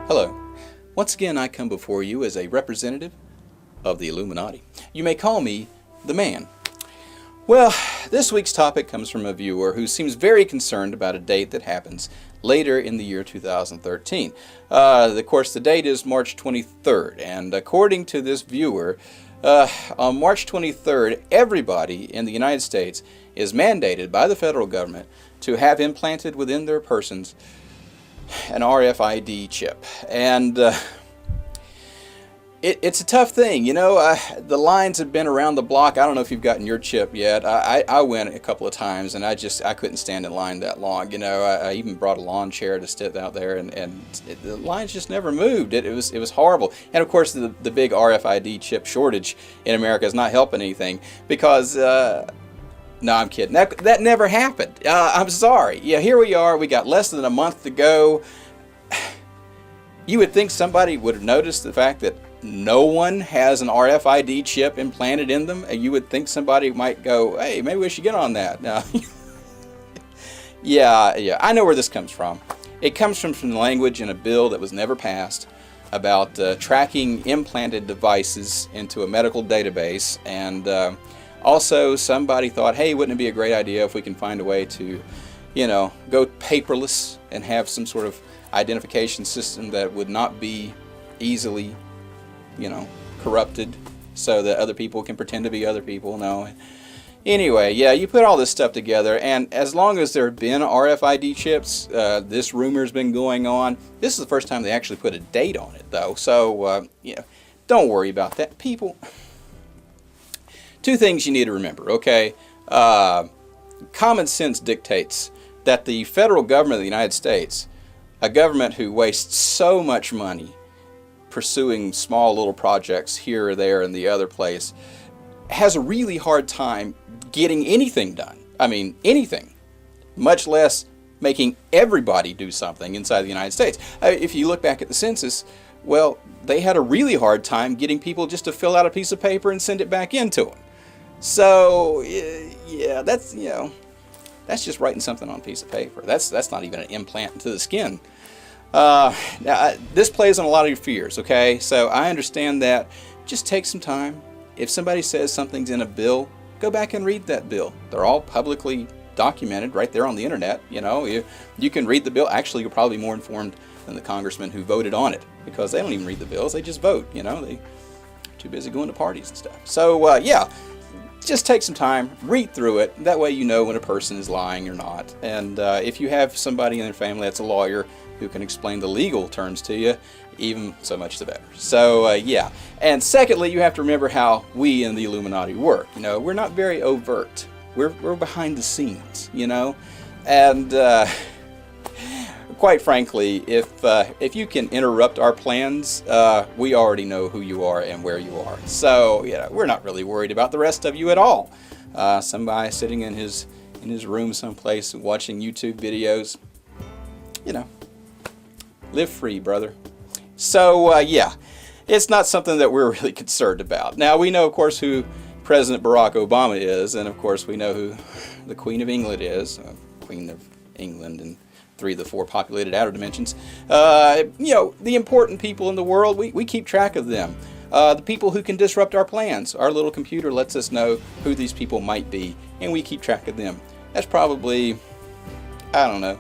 Hello. Once again, I come before you as a representative of the Illuminati. You may call me the Man. Well, this week's topic comes from a viewer who seems very concerned about a date that happens later in the year 2013. Of course, the date is March 23rd, and according to this viewer, on March 23rd, everybody in the United States is mandated by the federal government to have implanted within their persons an RFID chip. And it's a tough thing, you know. The lines have been around the block. I don't know if you've gotten your chip yet. I went a couple of times, and I couldn't stand in line that long. You know, I even brought a lawn chair to sit out there, and the lines just never moved. It was horrible. And of course, the big RFID chip shortage in America is not helping anything because. No, I'm kidding. That never happened. I'm sorry. Yeah, here we are. We got less than a month to go. You would think somebody would have noticed the fact that no one has an RFID chip implanted in them. You would think somebody might go, hey, maybe we should get on that. Now, yeah, I know where this comes from. It comes from the language in a bill that was never passed about tracking implanted devices into a medical database. And also, somebody thought, hey, wouldn't it be a great idea if we can find a way to, you know, go paperless and have some sort of identification system that would not be easily, you know, corrupted so that other people can pretend to be other people. No. Anyway, yeah, you put all this stuff together, and as long as there have been RFID chips, this rumor's been going on. This is the first time they actually put a date on it, though. So, yeah, don't worry about that. People... Two things you need to remember, okay? Common sense dictates that the federal government of the United States, a government who wastes so much money pursuing small little projects here or there and the other place, has a really hard time getting anything done. I mean, anything, much less making everybody do something inside the United States. If you look back at the census, well, they had a really hard time getting people just to fill out a piece of paper and send it back into them. So, yeah, that's, you know, that's just writing something on a piece of paper. That's not even an implant into the skin. Now, this plays on a lot of your fears, okay? So I understand that. Just take some time. If somebody says something's in a bill, go back and read that bill. They're all publicly documented right there on the internet. You know, you can read the bill. Actually, you're probably more informed than the congressman who voted on it, because they don't even read the bills. They just vote, you know. They're too busy going to parties and stuff. So, yeah. Just take some time, read through it. That way you know when a person is lying or not. And if you have somebody in their family that's a lawyer who can explain the legal terms to you, even so much the better. So, yeah. And secondly, you have to remember how we in the Illuminati work. You know, we're not very overt. We're behind the scenes, you know. And quite frankly, if you can interrupt our plans, we already know who you are and where you are. So, yeah, we're not really worried about the rest of you at all. Somebody sitting in his room someplace watching YouTube videos, you know, live free, brother. So, yeah, it's not something that we're really concerned about. Now, we know, of course, who President Barack Obama is, and of course, we know who the Queen of England is, Queen of England and 3 of the 4 populated outer dimensions. You know, the important people in the world, we keep track of them. The people who can disrupt our plans. Our little computer lets us know who these people might be, and we keep track of them. That's probably, I don't know,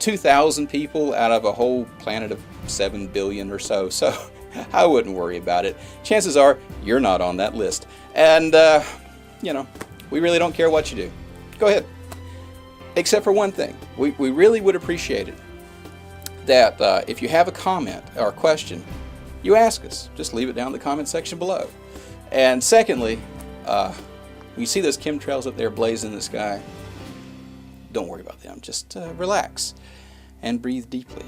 2,000 people out of a whole planet of 7 billion or so. So I wouldn't worry about it. Chances are you're not on that list. And, you know, we really don't care what you do. Go ahead. Except for one thing. We really would appreciate it that if you have a comment or a question, you ask us. Just leave it down in the comment section below. And secondly, when you see those chemtrails up there blazing in the sky, don't worry about them. Just relax and breathe deeply.